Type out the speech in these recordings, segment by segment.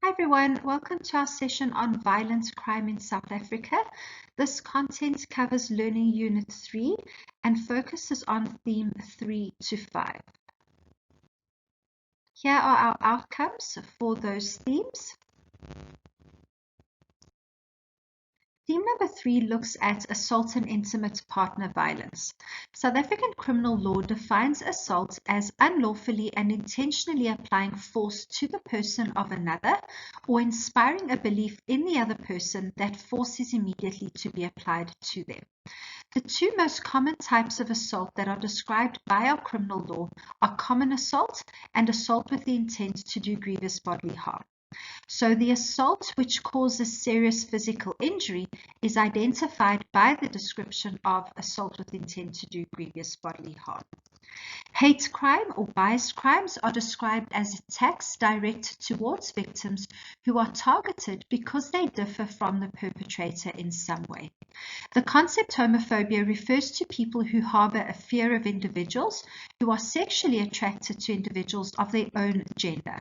Hi everyone, welcome to our session on violent crime in South Africa. This content covers Learning Unit 3 and focuses on theme 3 to 5. Here are our outcomes for those themes. Theme number 3 looks at assault and intimate partner violence. South African criminal law defines assault as unlawfully and intentionally applying force to the person of another or inspiring a belief in the other person that force is immediately to be applied to them. The two most common types of assault that are described by our criminal law are common assault and assault with the intent to do grievous bodily harm. So the assault which causes serious physical injury is identified by the description of assault with intent to do grievous bodily harm. Hate crime or biased crimes are described as attacks directed towards victims who are targeted because they differ from the perpetrator in some way. The concept homophobia refers to people who harbor a fear of individuals who are sexually attracted to individuals of their own gender,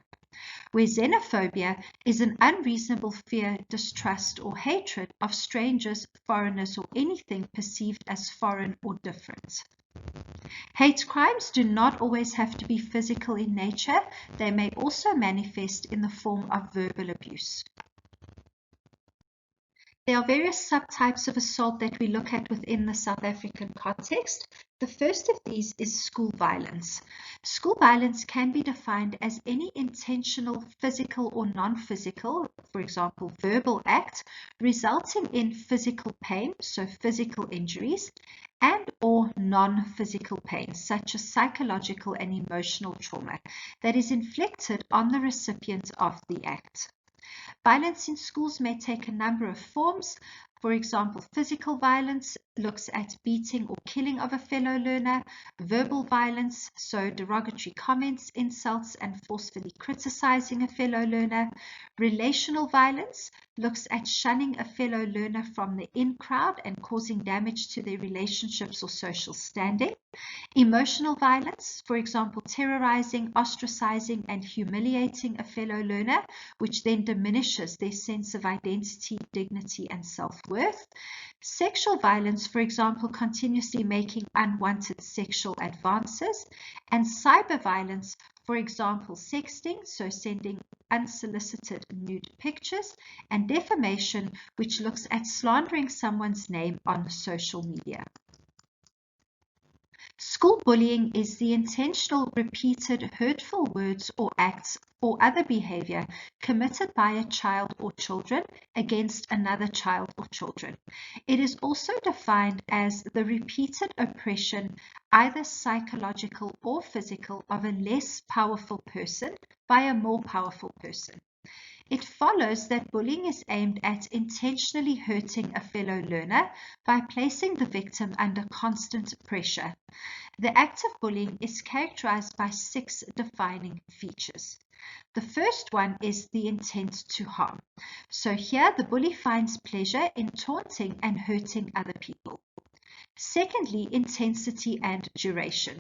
where xenophobia is an unreasonable fear, distrust, or hatred of strangers, foreigners, or anything perceived as foreign or different. Hate crimes do not always have to be physical in nature. They may also manifest in the form of verbal abuse. There are various subtypes of assault that we look at within the South African context. The first of these is school violence. School violence can be defined as any intentional physical or non-physical, for example, verbal act, resulting in physical pain, so physical injuries, and or non-physical pain, such as psychological and emotional trauma, that is inflicted on the recipient of the act. Violence in schools may take a number of forms. For example, physical violence looks at beating or killing of a fellow learner. Verbal violence, so derogatory comments, insults, and forcefully criticizing a fellow learner. Relational violence looks at shunning a fellow learner from the in crowd and causing damage to their relationships or social standing. Emotional violence, for example, terrorizing, ostracizing, and humiliating a fellow learner, which then diminishes their sense of identity, dignity, and self-worth. Sexual violence, for example, continuously making unwanted sexual advances. And cyber violence, for example, sexting, so sending unsolicited nude pictures, and defamation, which looks at slandering someone's name on social media. School bullying is the intentional, repeated, hurtful words or acts or other behavior committed by a child or children against another child or children. It is also defined as the repeated oppression, either psychological or physical, of a less powerful person by a more powerful person. It follows that bullying is aimed at intentionally hurting a fellow learner by placing the victim under constant pressure. The act of bullying is characterized by 6 defining features. The first one is the intent to harm. So here the bully finds pleasure in taunting and hurting other people. Secondly, intensity and duration.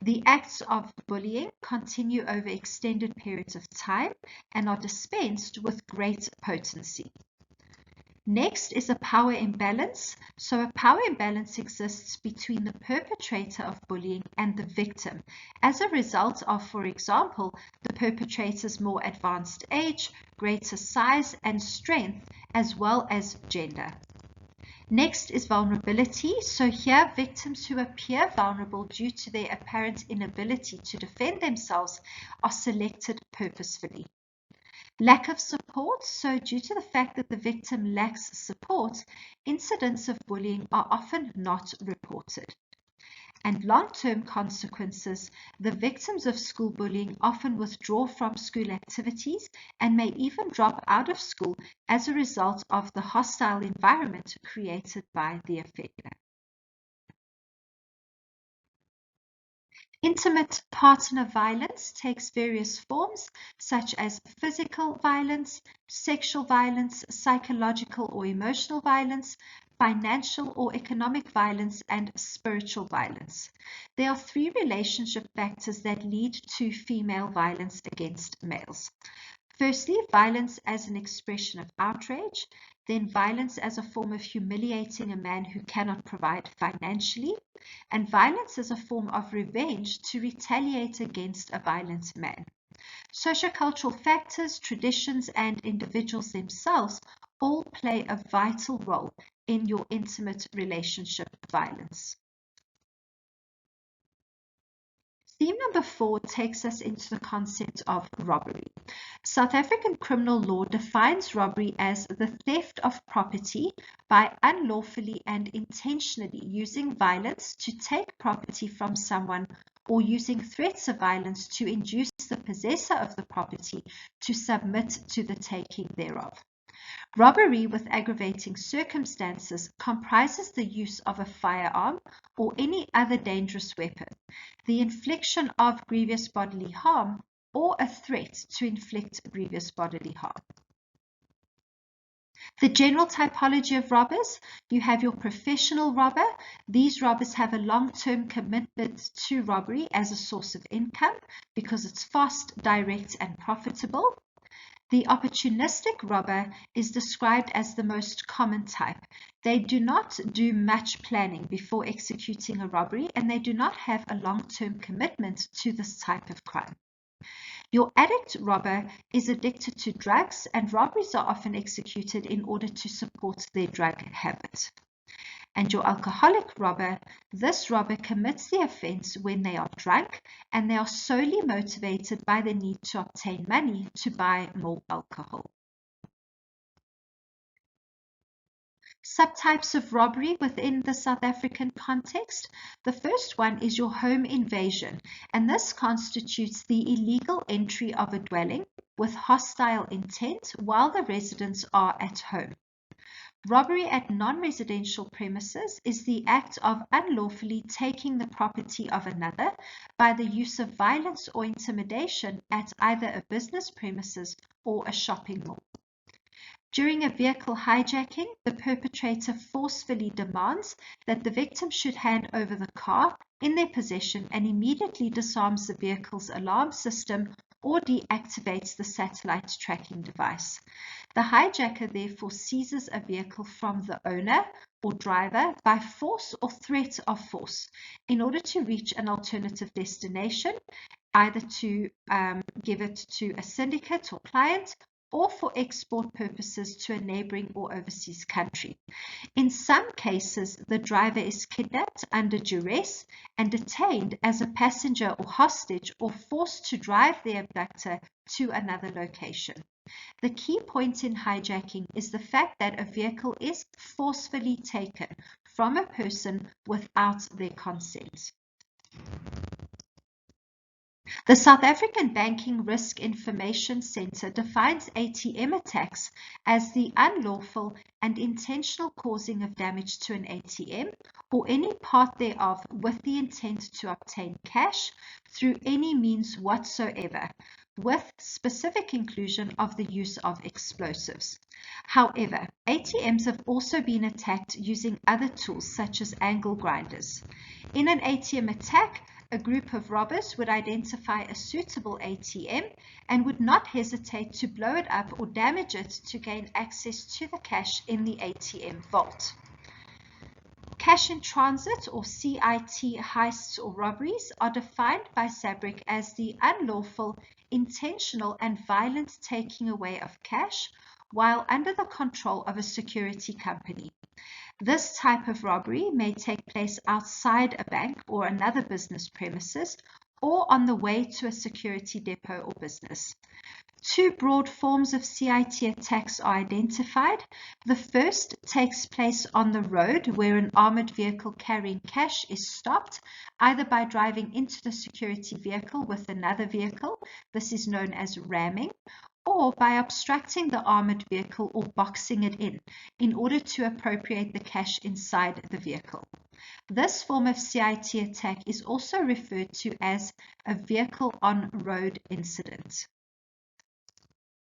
The acts of bullying continue over extended periods of time and are dispensed with great potency. Next is a power imbalance. So a power imbalance exists between the perpetrator of bullying and the victim as a result of, for example, the perpetrator's more advanced age, greater size and strength, as well as gender. Next is vulnerability. So here, victims who appear vulnerable due to their apparent inability to defend themselves are selected purposefully. Lack of support. So due to the fact that the victim lacks support, incidents of bullying are often not reported. And long-term consequences, the victims of school bullying often withdraw from school activities and may even drop out of school as a result of the hostile environment created by the offender. Intimate partner violence takes various forms, such as physical violence, sexual violence, psychological or emotional violence, financial or economic violence, and spiritual violence. There are 3 relationship factors that lead to female violence against males. Firstly, violence as an expression of outrage, then violence as a form of humiliating a man who cannot provide financially, and violence as a form of revenge to retaliate against a violent man. Sociocultural factors, traditions, and individuals themselves all play a vital role in your intimate relationship violence. Theme number 4 takes us into the concept of robbery. South African criminal law defines robbery as the theft of property by unlawfully and intentionally using violence to take property from someone or using threats of violence to induce the possessor of the property to submit to the taking thereof. Robbery with aggravating circumstances comprises the use of a firearm or any other dangerous weapon, the infliction of grievous bodily harm, or a threat to inflict grievous bodily harm. The general typology of robbers: you have your professional robber. These robbers have a long-term commitment to robbery as a source of income because it's fast, direct, and profitable. The opportunistic robber is described as the most common type. They do not do much planning before executing a robbery, and they do not have a long-term commitment to this type of crime. Your addict robber is addicted to drugs, and robberies are often executed in order to support their drug habit. And your alcoholic robber, this robber commits the offense when they are drunk and they are solely motivated by the need to obtain money to buy more alcohol. Subtypes of robbery within the South African context. The first one is your home invasion, and this constitutes the illegal entry of a dwelling with hostile intent while the residents are at home. Robbery at non-residential premises is the act of unlawfully taking the property of another by the use of violence or intimidation at either a business premises or a shopping mall. During a vehicle hijacking, the perpetrator forcefully demands that the victim should hand over the car in their possession and immediately disarms the vehicle's alarm system or deactivates the satellite tracking device. The hijacker therefore seizes a vehicle from the owner or driver by force or threat of force in order to reach an alternative destination, either to give it to a syndicate or client, or for export purposes to a neighboring or overseas country. In some cases, the driver is kidnapped under duress and detained as a passenger or hostage, or forced to drive the abductor to another location. The key point in hijacking is the fact that a vehicle is forcefully taken from a person without their consent. The South African Banking Risk Information Centre defines ATM attacks as the unlawful and intentional causing of damage to an ATM or any part thereof with the intent to obtain cash through any means whatsoever, with specific inclusion of the use of explosives. However, ATMs have also been attacked using other tools such as angle grinders. In an ATM attack, a group of robbers would identify a suitable ATM and would not hesitate to blow it up or damage it to gain access to the cash in the ATM vault. Cash in transit, or CIT heists or robberies, are defined by SABRIC as the unlawful, intentional, and violent taking away of cash while under the control of a security company. This type of robbery may take place outside a bank or another business premises, or on the way to a security depot or business. Two broad forms of CIT attacks are identified. The first takes place on the road where an armored vehicle carrying cash is stopped, either by driving into the security vehicle with another vehicle, this is known as ramming, or by obstructing the armored vehicle or boxing it in order to appropriate the cash inside the vehicle. This form of CIT attack is also referred to as a vehicle on road incident.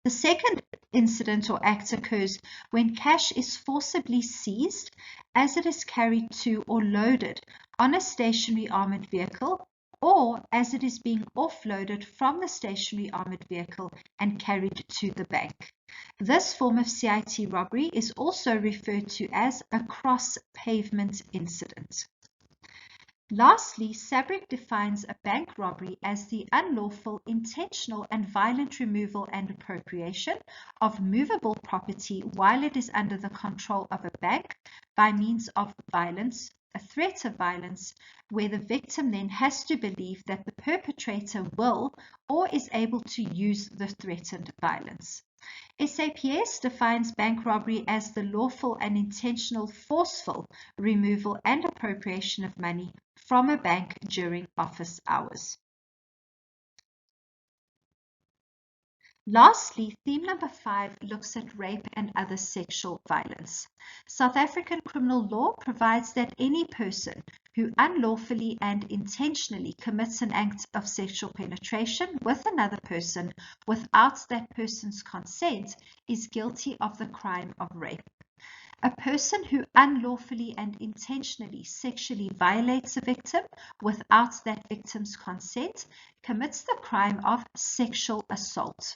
The second incident or act occurs when cash is forcibly seized as it is carried to or loaded on a stationary armored vehicle, or as it is being offloaded from the stationary armored vehicle and carried to the bank. This form of CIT robbery is also referred to as a cross-pavement incident. Lastly, SABRIC defines a bank robbery as the unlawful, intentional, and violent removal and appropriation of movable property while it is under the control of a bank by means of violence, a threat of violence, where the victim then has to believe that the perpetrator will or is able to use the threatened violence. SAPS defines bank robbery as the lawful and intentional forceful removal and appropriation of money from a bank during office hours. Lastly, theme number 5 looks at rape and other sexual violence. South African criminal law provides that any person who unlawfully and intentionally commits an act of sexual penetration with another person without that person's consent is guilty of the crime of rape. A person who unlawfully and intentionally sexually violates a victim without that victim's consent commits the crime of sexual assault.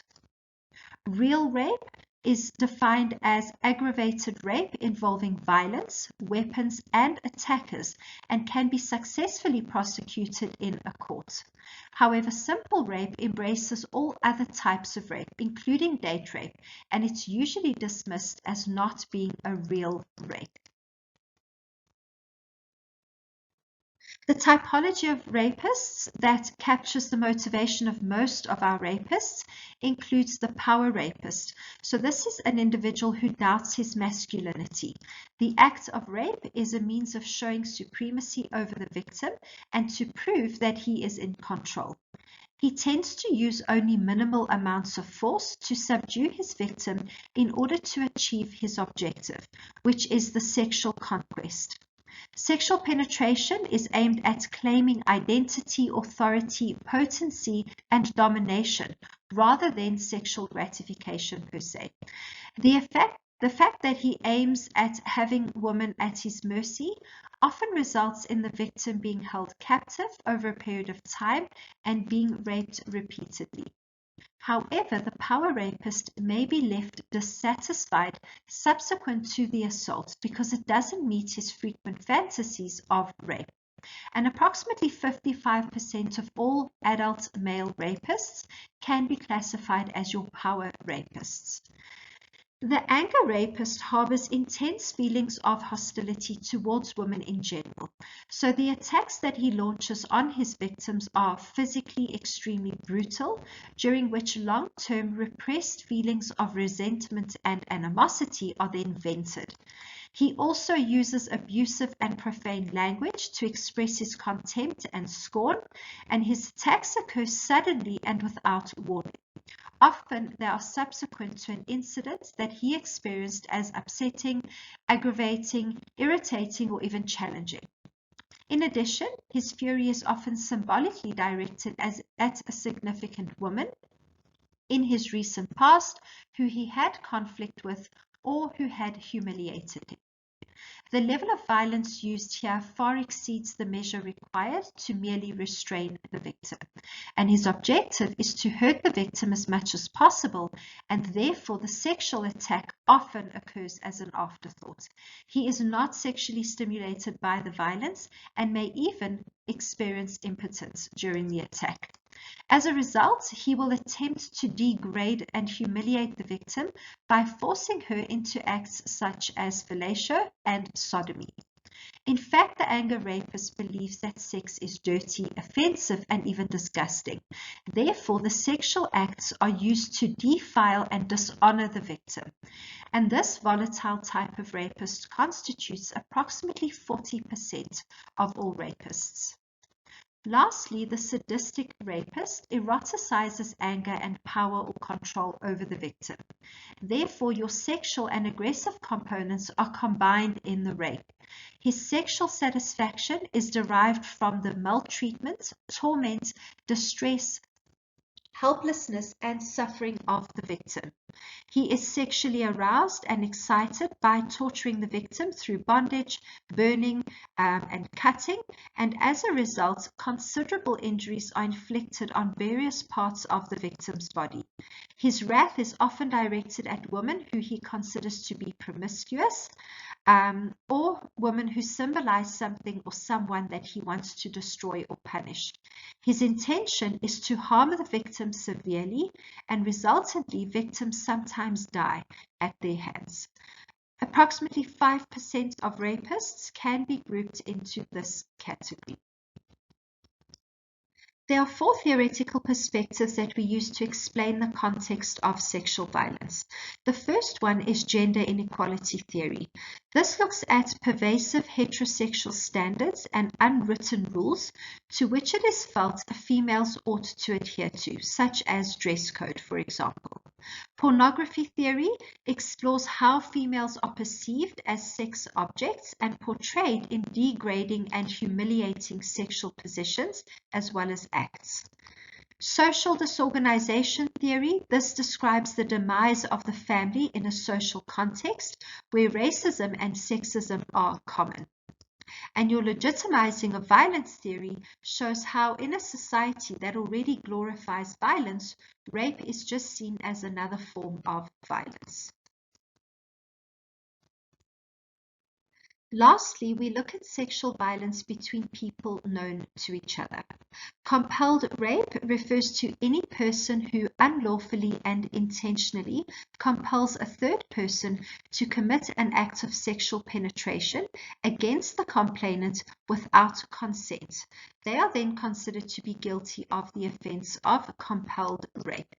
Real rape is defined as aggravated rape involving violence, weapons, and attackers, and can be successfully prosecuted in a court. However, simple rape embraces all other types of rape, including date rape, and it's usually dismissed as not being a real rape. The typology of rapists that captures the motivation of most of our rapists includes the power rapist. So this is an individual who doubts his masculinity. The act of rape is a means of showing supremacy over the victim and to prove that he is in control. He tends to use only minimal amounts of force to subdue his victim in order to achieve his objective, which is the sexual conquest. Sexual penetration is aimed at claiming identity, authority, potency, and domination, rather than sexual gratification per se. The fact that he aims at having women at his mercy often results in the victim being held captive over a period of time and being raped repeatedly. However, the power rapist may be left dissatisfied subsequent to the assault because it doesn't meet his frequent fantasies of rape. And approximately 55% of all adult male rapists can be classified as your power rapists. The anger rapist harbors intense feelings of hostility towards women in general. So the attacks that he launches on his victims are physically extremely brutal, during which long-term repressed feelings of resentment and animosity are then vented. He also uses abusive and profane language to express his contempt and scorn, and his attacks occur suddenly and without warning. Often they are subsequent to an incident that he experienced as upsetting, aggravating, irritating, or even challenging. In addition, his fury is often symbolically directed at a significant woman in his recent past who he had conflict with or who had humiliated him. The level of violence used here far exceeds the measure required to merely restrain the victim, and his objective is to hurt the victim as much as possible, and therefore the sexual attack often occurs as an afterthought. He is not sexually stimulated by the violence and may even experience impotence during the attack. As a result, he will attempt to degrade and humiliate the victim by forcing her into acts such as fellatio and sodomy. In fact, the anger rapist believes that sex is dirty, offensive, and even disgusting. Therefore, the sexual acts are used to defile and dishonor the victim. And this volatile type of rapist constitutes approximately 40% of all rapists. Lastly, the sadistic rapist eroticizes anger and power or control over the victim. Therefore, your sexual and aggressive components are combined in the rape. His sexual satisfaction is derived from the maltreatment, torment, distress, helplessness, and suffering of the victim. He is sexually aroused and excited by torturing the victim through bondage, burning, and cutting, and as a result, considerable injuries are inflicted on various parts of the victim's body. His wrath is often directed at women who he considers to be promiscuous, or women who symbolize something or someone that he wants to destroy or punish. His intention is to harm the victim severely, and resultantly, victims sometimes die at their hands. Approximately 5% of rapists can be grouped into this category. There are four theoretical perspectives that we use to explain the context of sexual violence. The first one is gender inequality theory. This looks at pervasive heterosexual standards and unwritten rules to which it is felt females ought to adhere to, such as dress code, for example. Pornography theory explores how females are perceived as sex objects and portrayed in degrading and humiliating sexual positions as well as acts. Social disorganization theory, this describes the demise of the family in a social context where racism and sexism are common. And your legitimizing of violence theory shows how in a society that already glorifies violence, rape is just seen as another form of violence. Lastly, we look at sexual violence between people known to each other. Compelled rape refers to any person who unlawfully and intentionally compels a third person to commit an act of sexual penetration against the complainant without consent. They are then considered to be guilty of the offense of compelled rape.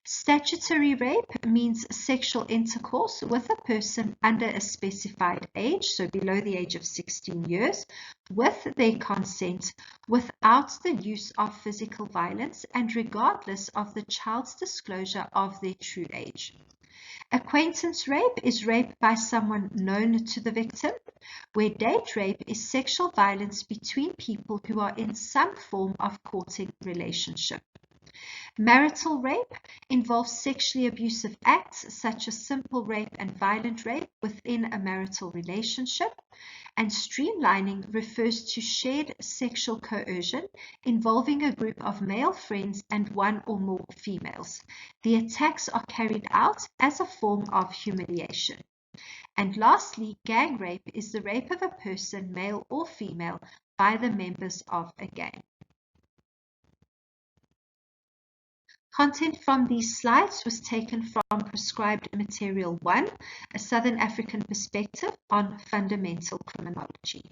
Statutory rape means sexual intercourse with a person under a specified age, so below the age of 16 years, with their consent, without the use of physical violence and regardless of the child's disclosure of their true age. Acquaintance rape is rape by someone known to the victim, where date rape is sexual violence between people who are in some form of courting relationship. Marital rape involves sexually abusive acts such as simple rape and violent rape within a marital relationship, and streamlining refers to shared sexual coercion involving a group of male friends and one or more females. The attacks are carried out as a form of humiliation. And lastly, gang rape is the rape of a person, male or female, by the members of a gang. Content from these slides was taken from Prescribed Material 1, a Southern African perspective on fundamental criminology.